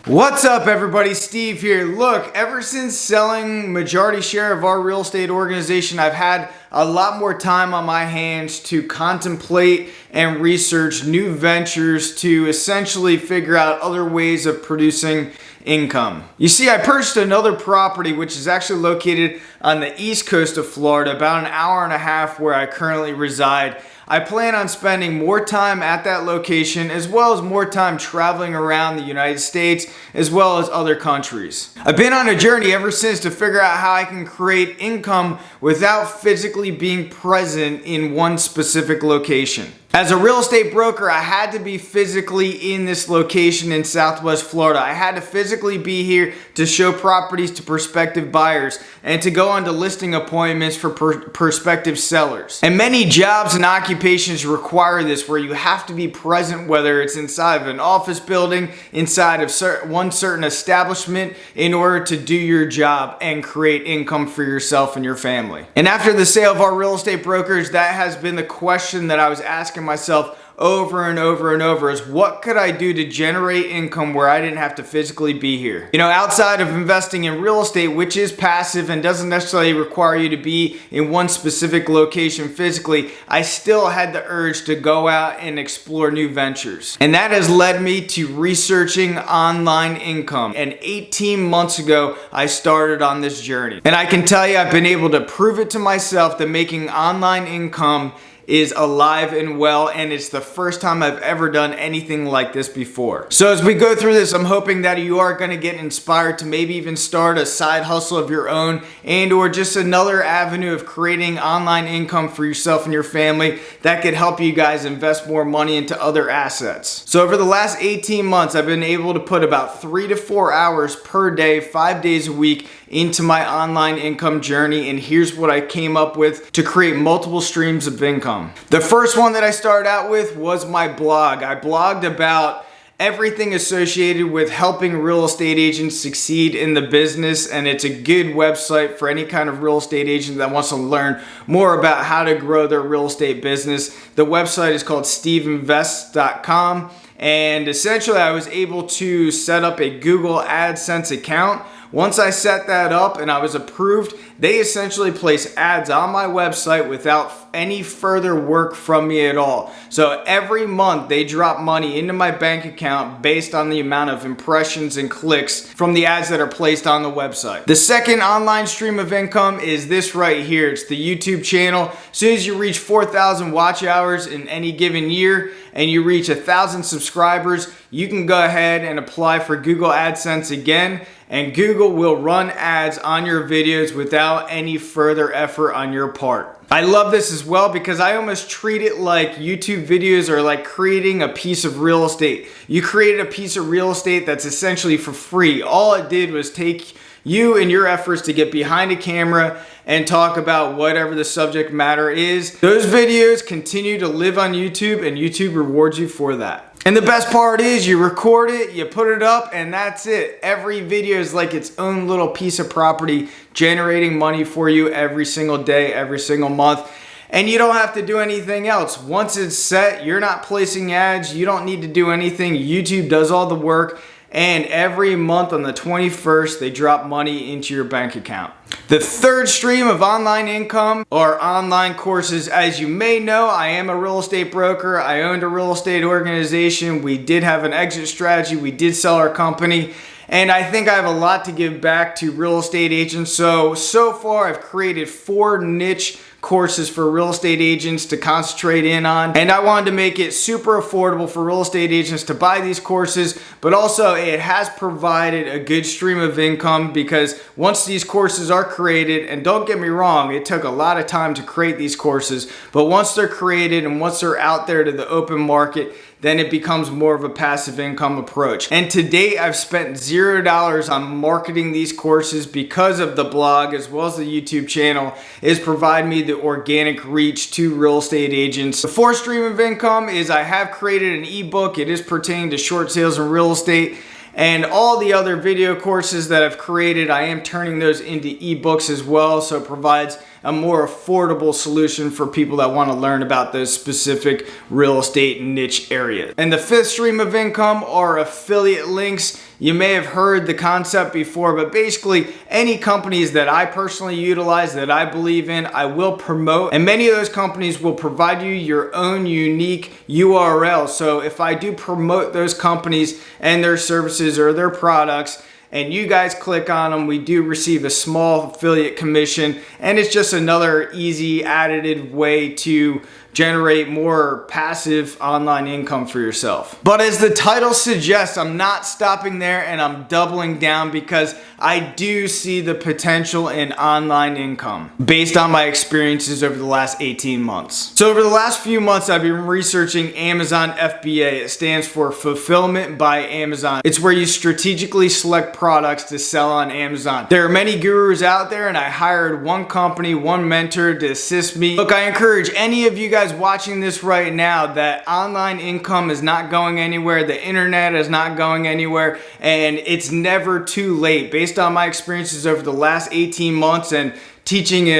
What's up everybody, Steve here. Look, ever since selling majority share of our real estate organization, I've had a lot more time on my hands to contemplate and research new ventures to essentially figure out other ways of producing income. You see, I purchased another property which is actually located on the east coast of Florida, about an hour and a half where I currently reside. I plan on spending more time at that location as well as more time traveling around the United States as well as other countries. I've been on a journey ever since to figure out how I can create income without physically being present in one specific location. As a real estate broker, I had to be physically in this location in Southwest Florida. I had to physically be here to show properties to prospective buyers and to go on to listing appointments for prospective sellers. And many jobs and occupations require this, where you have to be present, whether it's inside of an office building, inside of one certain establishment, in order to do your job and create income for yourself and your family. And after the sale of our real estate brokerage, that has been the question that I was asking myself over and over and over, is what could I do to generate income where I didn't have to physically be here? You know, outside of investing in real estate, which is passive and doesn't necessarily require you to be in one specific location physically, I still had the urge to go out and explore new ventures. And that has led me to researching online income. And 18 months ago, I started on this journey. And I can tell you, I've been able to prove it to myself that making online income is alive and well, and it's the first time I've ever done anything like this before. So as we go through this, I'm hoping that you are going to get inspired to maybe even start a side hustle of your own, and or just another avenue of creating online income for yourself and your family that could help you guys invest more money into other assets. So over the last 18 months, I've been able to put about 3 to 4 hours per day, 5 days a week, into my online income journey, and here's what I came up with to create multiple streams of income. The first one that I started out with was my blog. I blogged about everything associated with helping real estate agents succeed in the business, and it's a good website for any kind of real estate agent that wants to learn more about how to grow their real estate business. The website is called steveinvests.com, and essentially I was able to set up a Google AdSense account. Once I set that up and I was approved, they essentially place ads on my website without any further work from me at all. So every month they drop money into my bank account based on the amount of impressions and clicks from the ads that are placed on the website. The second online stream of income is this right here. It's the YouTube channel. As soon as you reach 4,000 watch hours in any given year and you reach 1,000 subscribers, you can go ahead and apply for Google AdSense again, and Google will run ads on your videos without any further effort on your part. I love this as well because I almost treat it like YouTube videos are like creating a piece of real estate. You created a piece of real estate that's essentially for free. All it did was take you and your efforts to get behind a camera and talk about whatever the subject matter is. Those videos continue to live on YouTube, and YouTube rewards you for that. And the best part is you record it, you put it up, and that's it. Every video is like its own little piece of property, generating money for you every single day, every single month. And you don't have to do anything else. Once it's set, you're not placing ads, you don't need to do anything. YouTube does all the work. And every month on the 21st, they drop money into your bank account. The third stream of online income are online courses. As you may know, I am a real estate broker. I owned a real estate organization. We did have an exit strategy. We did sell our company. And I think I have a lot to give back to real estate agents. So far I've created 4 niche courses for real estate agents to concentrate in on, and I wanted to make it super affordable for real estate agents to buy these courses, but also it has provided a good stream of income because once these courses are created, and don't get me wrong, it took a lot of time to create these courses, but once they're created and once they're out there to the open market, then it becomes more of a passive income approach. And to date, I've spent $0 on marketing these courses because of the blog as well as the YouTube channel is provide me the organic reach to real estate agents. The fourth stream of income is I have created an ebook. It is pertaining to short sales and real estate. And all the other video courses that I've created, I am turning those into ebooks as well, so it provides a more affordable solution for people that want to learn about those specific real estate niche areas. And the fifth stream of income are affiliate links. You may have heard the concept before, but basically any companies that I personally utilize, that I believe in, I will promote. And many of those companies will provide you your own unique URL. So if I do promote those companies and their services or their products, and you guys click on them, we do receive a small affiliate commission, and it's just another easy additive way to generate more passive online income for yourself. But as the title suggests, I'm not stopping there, and I'm doubling down because I do see the potential in online income based on my experiences over the last 18 months. So over the last few months, I've been researching Amazon FBA. It stands for Fulfillment by Amazon. It's where you strategically select products to sell on Amazon. There are many gurus out there, and I hired one company, one mentor to assist me. Look, I encourage any of you guys watching this right now that online income is not going anywhere, the internet is not going anywhere, and it's never too late. Based on my experiences over the last 18 months and teaching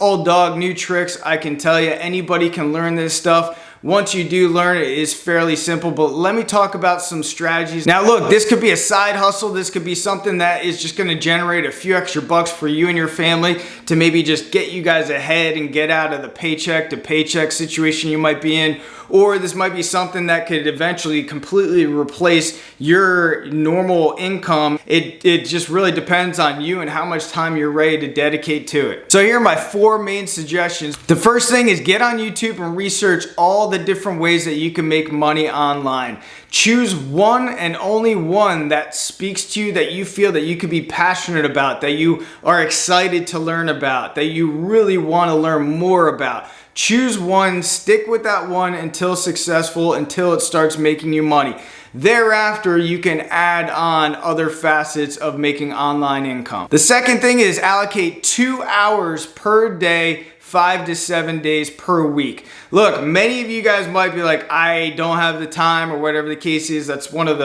old dog new tricks, I can tell you anybody can learn this stuff. Once you do learn it, is fairly simple, but let me talk about some strategies. Now look, this could be a side hustle. This could be something that is just gonna generate a few extra bucks for you and your family to maybe just get you guys ahead and get out of the paycheck to paycheck situation you might be in. Or this might be something that could eventually completely replace your normal income. It just really depends on you and how much time you're ready to dedicate to it. So here are my 4 main suggestions. The first thing is get on YouTube and research all the different ways that you can make money online. Choose one and only one that speaks to you, that you feel that you could be passionate about, that you are excited to learn about, that you really want to learn more about. Choose one, stick with that one until successful, until it starts making you money. Thereafter, you can add on other facets of making online income. The second thing is allocate 2 hours per day, 5 to 7 days per week. Look, many of you guys might be like, I don't have the time, or whatever the case is. That's one of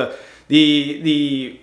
the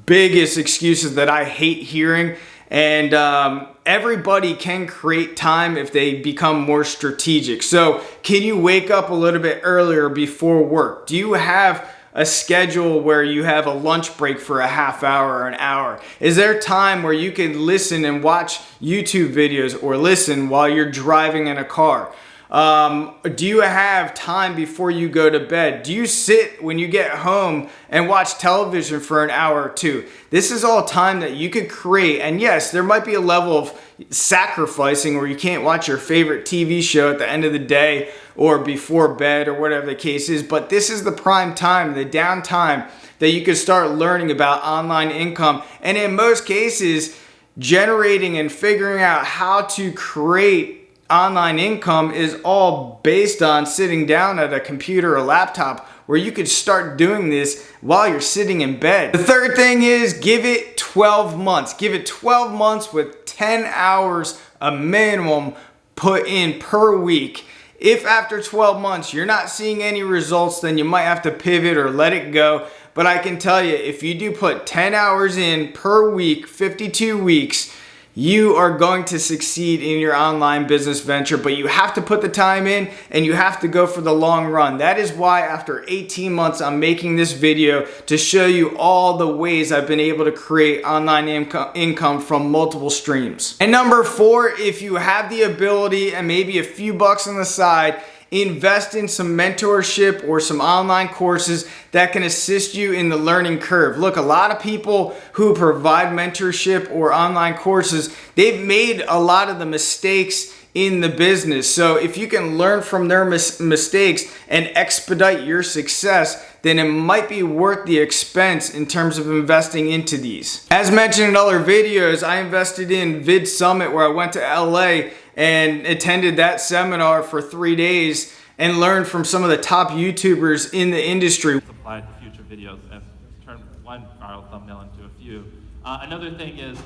biggest excuses that I hate hearing. And everybody can create time if they become more strategic. So can you wake up a little bit earlier before work? Do you have a schedule where you have a lunch break for a half hour or an hour? Is there time where you can listen and watch YouTube videos or listen while you're driving in a car? Do you have time before you go to bed? Do you sit when you get home and watch television for an hour or two? This is all time that you could create. And yes, there might be a level of sacrificing where you can't watch your favorite TV show at the end of the day or before bed or whatever the case is, but this is the prime time, the downtime that you could start learning about online income. And in most cases, generating and figuring out how to create online income is all based on sitting down at a computer or laptop, where you could start doing this while you're sitting in bed. The third thing is give it 12 months. Give it 12 months with 10 hours a minimum put in per week. If after 12 months you're not seeing any results, then you might have to pivot or let it go. But I can tell you, if you do put 10 hours in per week, 52 weeks, you are going to succeed in your online business venture. But you have to put the time in, and you have to go for the long run. That is why after 18 months, I'm making this video to show you all the ways I've been able to create online income from multiple streams. And number 4, if you have the ability and maybe a few bucks on the side, invest in some mentorship or some online courses that can assist you in the learning curve. Look, a lot of people who provide mentorship or online courses, they've made a lot of the mistakes in the business. So if you can learn from their mistakes and expedite your success, then it might be worth the expense in terms of investing into these. As mentioned in other videos, I invested in Vid Summit, where I went to LA and attended that seminar for 3 days and learned from some of the top YouTubers in the industry. Apply to future videos and turn one viral thumbnail into a few. Another thing is,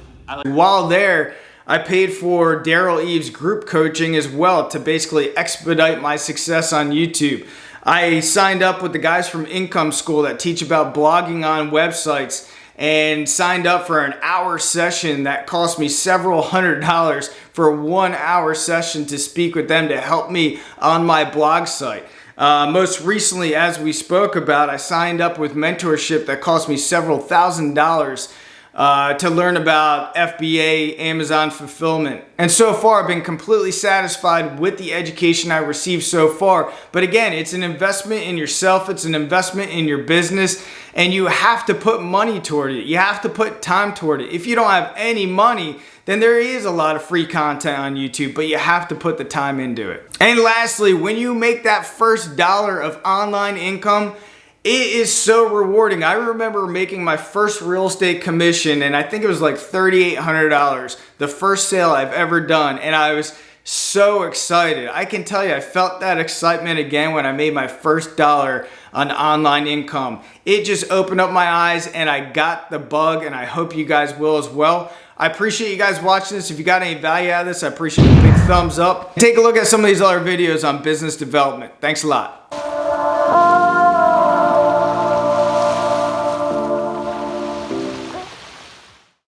while there, I paid for Daryl Eves group coaching as well to basically expedite my success on YouTube. I signed up with the guys from Income School that teach about blogging on websites, and signed up for an hour session that cost me several $100s for a 1 hour session to speak with them to help me on my blog site. Most recently, as we spoke about, I signed up with mentorship that cost me several $1,000s to learn about FBA, Amazon fulfillment. And so far, I've been completely satisfied with the education I received so far. But again, it's an investment in yourself. It's an investment in your business. And you have to put money toward it. You have to put time toward it. If you don't have any money, then there is a lot of free content on YouTube, but you have to put the time into it. And lastly, when you make that first dollar of online income, it is so rewarding. I remember making my first real estate commission, and I think it was like $3,800, the first sale I've ever done, and I was so excited. I can tell you, I felt that excitement again when I made my first dollar on online income. It just opened up my eyes, and I got the bug, and I hope you guys will as well. I appreciate you guys watching this. If you got any value out of this, I appreciate a big thumbs up. Take a look at some of these other videos on business development. Thanks a lot.